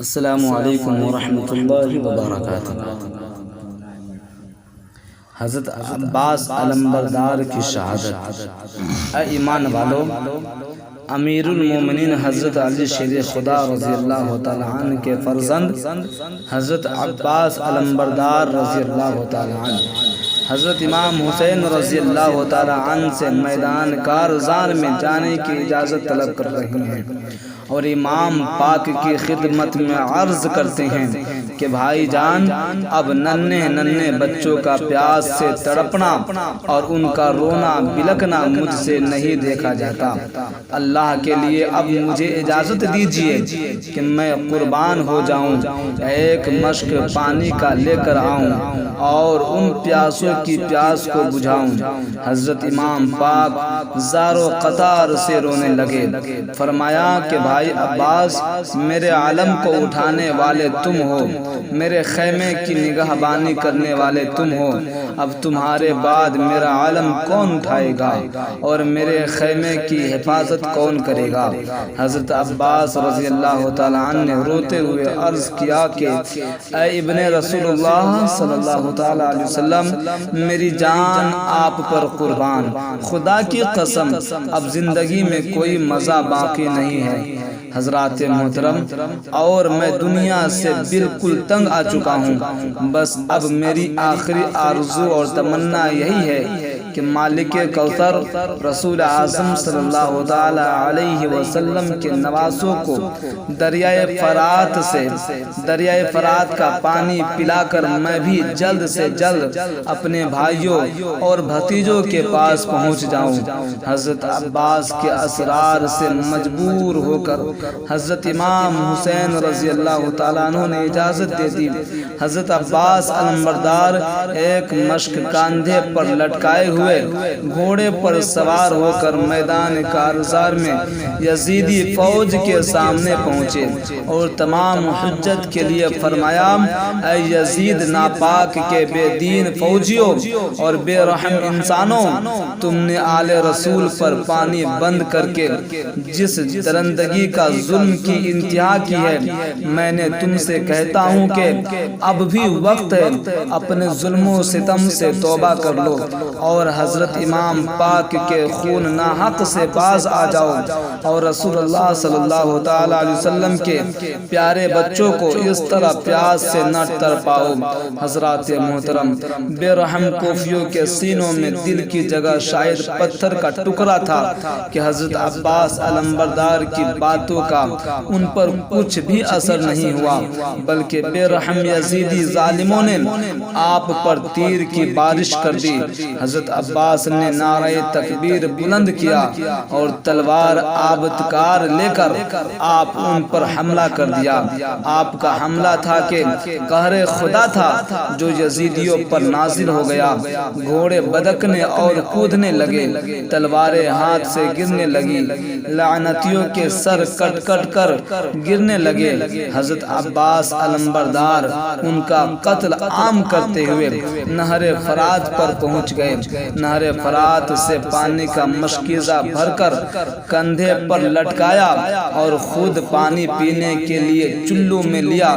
السلام علیکم ورحمۃ اللہ وبرکاتہ۔ حضرت عباس علمبردار کی شہادت۔ اے ایمان والو، امیر المومنین حضرت علی شیر خدا رضی اللہ تعالیٰ عنہ کے فرزند حضرت عباس علمبردار رضی اللہ تعالیٰ عنہ حضرت امام حسین رضی اللہ تعالیٰ عنہ سے میدان کارزار میں جانے کی اجازت طلب کر رہے ہیں اور امام پاک کی خدمت میں عرض کرتے ہیں کہ بھائی جان، اب ننھے بچوں کا پیاس سے تڑپنا اور ان کا رونا بلکنا مجھ سے نہیں دیکھا جاتا۔ اللہ کے لیے اب مجھے اجازت دیجیے کہ میں قربان ہو جاؤں، ایک مشک پانی کا لے کر آؤں اور ان پیاسوں کی پیاس کو بجھاؤں۔ حضرت امام پاک زار و قطار سے رونے لگے۔ فرمایا کہ بھائی عباس، میرے علم کو اٹھانے والے تم ہو، میرے خیمے کی نگہبانی کرنے والے تم ہو، اب تمہارے بعد میرا علم کون اٹھائے گا اور میرے خیمے کی حفاظت کون کرے گا؟ حضرت عباس رضی اللہ تعالیٰ عنہ نے روتے ہوئے عرض کیا کہ اے ابن رسول اللہ صلی اللہ تعالیٰ علیہ وسلم، میری جان آپ پر قربان، خدا کی قسم اب زندگی میں کوئی مزہ باقی نہیں ہے۔ حضرات محترم، اور میں دنیا سے بالکل تنگ آ چکا ہوں، بس اب میری آخری آرزو اور تمنا یہی ہے کہ مالک کوثر رسول اعظم صلی اللہ تعالی علیہ وسلم کے نواسوں کو دریائے فرات کا پانی پلا کر میں بھی جلد سے جلد اپنے بھائیوں اور بھتیجوں کے پاس پہنچ جاؤں۔ حضرت عباس کے اسرار سے مجبور ہو کر حضرت امام حسین رضی اللہ تعالیٰ عنہ نے اجازت دے دی۔ حضرت عباس علمبردار ایک مشک کاندھے پر لٹکائے ہوئے گھوڑے پر سوار ہو کر میدان کارزار میں یزیدی فوج کے سامنے پہنچے اور تمام حجت کے لیے فرمایا، اے یزید ناپاک کے بے دین فوجیوں اور بے رحم انسانوں، تم نے آل رسول پر پانی بند کر کے جس درندگی کا ظلم کی انتہا کی ہے، میں نے تم سے کہتا ہوں کہ اب بھی وقت ہے، اپنے ظلم و ستم سے توبہ کر لو اور حضرت امام پاک کے خون ناحق سے باز آ جاؤ اور رسول اللہ صلی اللہ تعالی علیہ وسلم کے پیارے بچوں کو اس طرح پیاس سے نہ تڑپاؤ۔ حضرات محترم، بے رحم کوفیوں کے سینوں میں دل کی جگہ شاید پتھر کا ٹکڑا تھا کہ حضرت عباس علمبردار کی باتوں کا ان پر کچھ بھی اثر نہیں ہوا، بلکہ بے رحم یزیدی ظالموں نے آپ پر تیر کی بارش کر دی۔ حضرت عباس نے نعرہ تکبیر بلند کیا اور تلوار آبتکار لے کر آپ ان پر حملہ کر دیا۔ آپ کا حملہ تھا کہ قہر خدا تھا جو یزیدیوں پر نازل ہو گیا۔ گھوڑے بدکنے اور کودنے لگے، تلواریں ہاتھ سے گرنے لگی، لعنتیوں کے سر کٹ کٹ کر گرنے لگے۔ حضرت عباس علمبردار ان کا قتل عام کرتے ہوئے نہر فرات پر پہنچ گئے۔ نہر فرات سے پانی کا مشکیزہ بھر کر کندھے پر لٹکایا اور خود پانی پینے کے لیے چلو میں لیا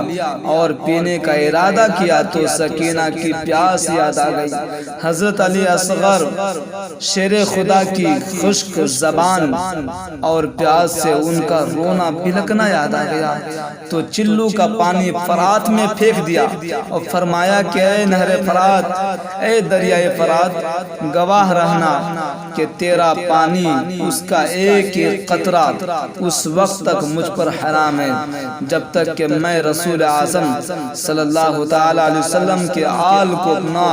اور پینے کا ارادہ کیا تو سکینہ کی پیاس یاد آ گئی۔ حضرت علی اصغر شیر خدا کی خشک زبان اور پیاس سے ان کا رونا بلکنا یاد آ گیا تو چلو کا پانی فرات میں پھینک دیا اور فرمایا کہ اے نہر فرات، اے دریائے فرات، گواہ رہنا کہ تیرا پانی، اس کا ایک ایک قطرہ اس وقت تک مجھ پر حرام ہے جب تک کہ میں رسول اعظم صلی اللہ تعالی علیہ وسلم کے آل کو اپنا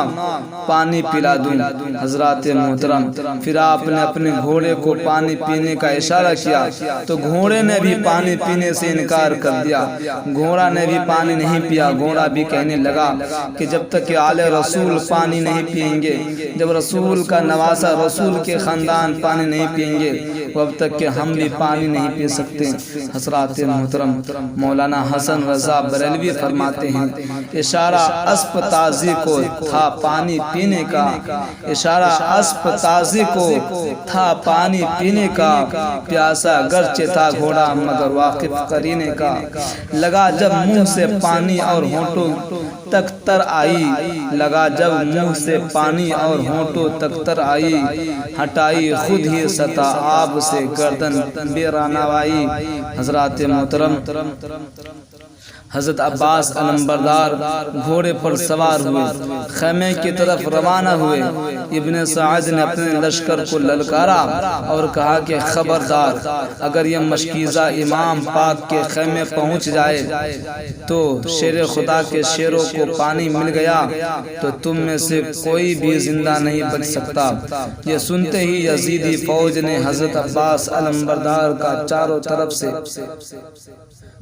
پانی پلا دوں۔ حضرات محترم، پھر آپ نے اپنے گھوڑے کو پانی پینے کا اشارہ کیا تو گھوڑے نے بھی پانی پینے سے انکار کر دیا۔ گھوڑا نے بھی پانی نہیں پیا۔ گھوڑا بھی کہنے لگا کہ جب تک کہ آل رسول پانی نہیں پئیں گے، جب رسول رسول کا نواسا رسول کے خاندان پانی نہیں پئیں گے اب تک کہ ہم بھی پانی نہیں پی سکتے۔ حضرات محترم مولانا حسن رضا بریلوی فرماتے ہیں اشارہ اسب تازی کو تھا پانی پینے کا، اشارہ اسب تازی کو تھا پانی پینے کا، پیاسا گرچہ تھا گھوڑا مگر واقف قرینے کا، لگا جب منہ سے پانی اور ہونٹوں تک تر آئی، لگا جب منہ سے پانی اور ہونٹوں تک تر آئی، ہٹائی خود ہی سطح آب سے گردن بے رانوائی۔ حضرات محترم حضرت عباس علمبردار گھوڑے پر سوار ہوئے، خیمے کی طرف روانہ ہوئے۔ ابن سعد نے اپنے لشکر کو للکارا اور کہا کہ خبردار، اگر یہ مشکیزہ امام پاک کے خیمے پہنچ جائے تو شیر خدا کے شیروں کو پانی مل گیا تو تم میں سے کوئی بھی زندہ نہیں بچ سکتا۔ یہ سنتے ہی یزیدی فوج نے حضرت عباس علمبردار کا چاروں طرف سے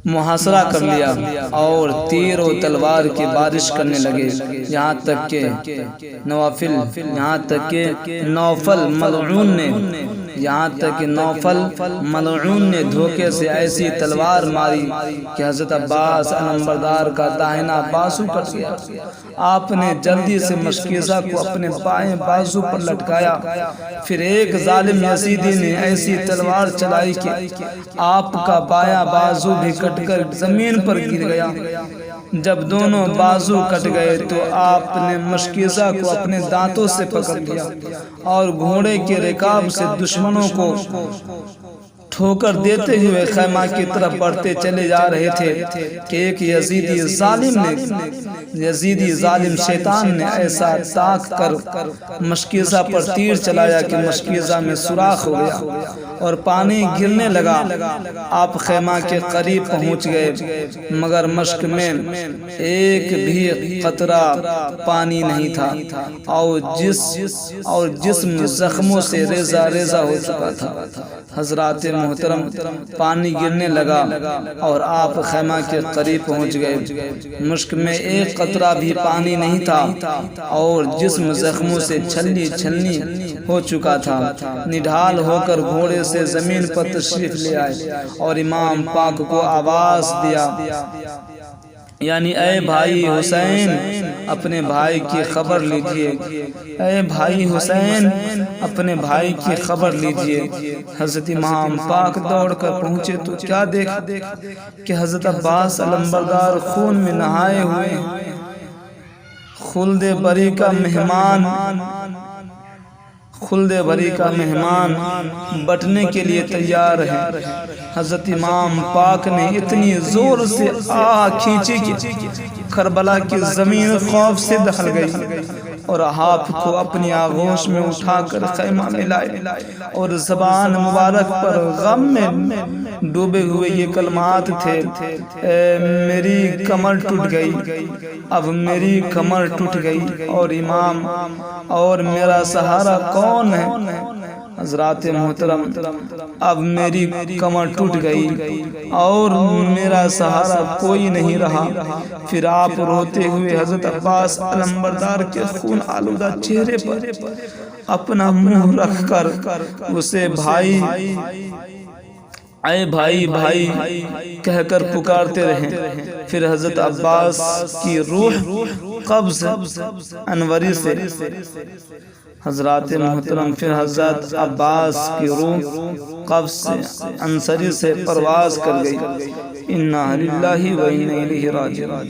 محاصرہ کر لیا اور تیر و تلوار کی بارش کرنے لگے، یہاں تک کہ نوفل ملعون نے دھوکے سے ایسی تلوار ماری کہ حضرت عباس علمبردار کا داہنا بازو کٹ گیا۔ آپ نے جلدی سے مشکیزہ کو اپنے بائیں بازو پر لٹکایا، پھر ایک ظالم یزیدی نے ایسی تلوار چلائی کہ آپ کا بایاں بازو بھی کٹ کر زمین پر گر گیا۔ جب دونوں بازو کٹ گئے تو آپ نے مشکیزہ کو اپنے دانتوں سے پکڑ لیا اور گھوڑے کے رکاب سے دشمنوں کو ٹھوکر دیتے ہوئے خیمہ کی طرف بڑھتے چلے جا رہے تھے کہ ایک یزیدی ظالم شیطان نے ایسا تاک کر مشکیزہ پر تیر چلایا کہ مشکیزہ میں سوراخ ہو گیا اور پانی گرنے لگا۔ آپ خیمہ کے قریب پہنچ گئے مگر مشک میں ایک بھی قطرہ پانی نہیں تھا اور جسم زخموں سے ریزہ ریزہ ہو چکا تھا۔ حضرات محترم پانی گرنے لگا اور آپ خیمہ کے قریب پہنچ گئے، مشک میں ایک قطرہ بھی پانی نہیں تھا اور جسم زخموں سے چھلنی چھلنی ہو چکا تھا۔ نڈھال ہو کر گھوڑے سے زمین پر تشریف لے آئے اور امام پاک کو آواز دیا، یعنی اے بھائی حسین اپنے بھائی کی خبر لیجئے، اے بھائی حسین اپنے بھائی کی خبر لیجئے۔ حضرت امام پاک دوڑ کر پہنچے تو کیا دیکھا کہ حضرت عباس علمبردار خون میں نہائے ہوئے خلد بری کا مہمان بٹنے کے لیے تیار ہے۔ حضرت امام پاک نے اتنی زور سے آہ کھینچی کہ کربلا کی زمین خوف سے دہل گئی اور آپ کو اپنی آغوش میں اٹھا کر خیمہ میں لائے اور زبان مبارک پر غم میں ڈوبے ہوئے یہ کلمات تھے، میری کمر ٹوٹ گئی، اب میری کمر ٹوٹ گئی اور امام اور میرا سہارا کون ہے؟ حضرات محترم اب میری کمر ٹوٹ گئی اور میرا سہارا کوئی نہیں رہا۔ پھر آپ روتے ہوئے حضرت عباس علمبردار کے خون آلودہ چہرے پر اپنا منہ رکھ کر اسے بھائی اے بھائی بھائی کہہ کر پکارتے رہے۔ پھر حضرت عباس کی روح قبض انوری سے حضرات محترم پھر حضرت عباس کی روح قبض سے انصری سے پرواز کر گئی۔ انا للہ و انا الیہ راجعون۔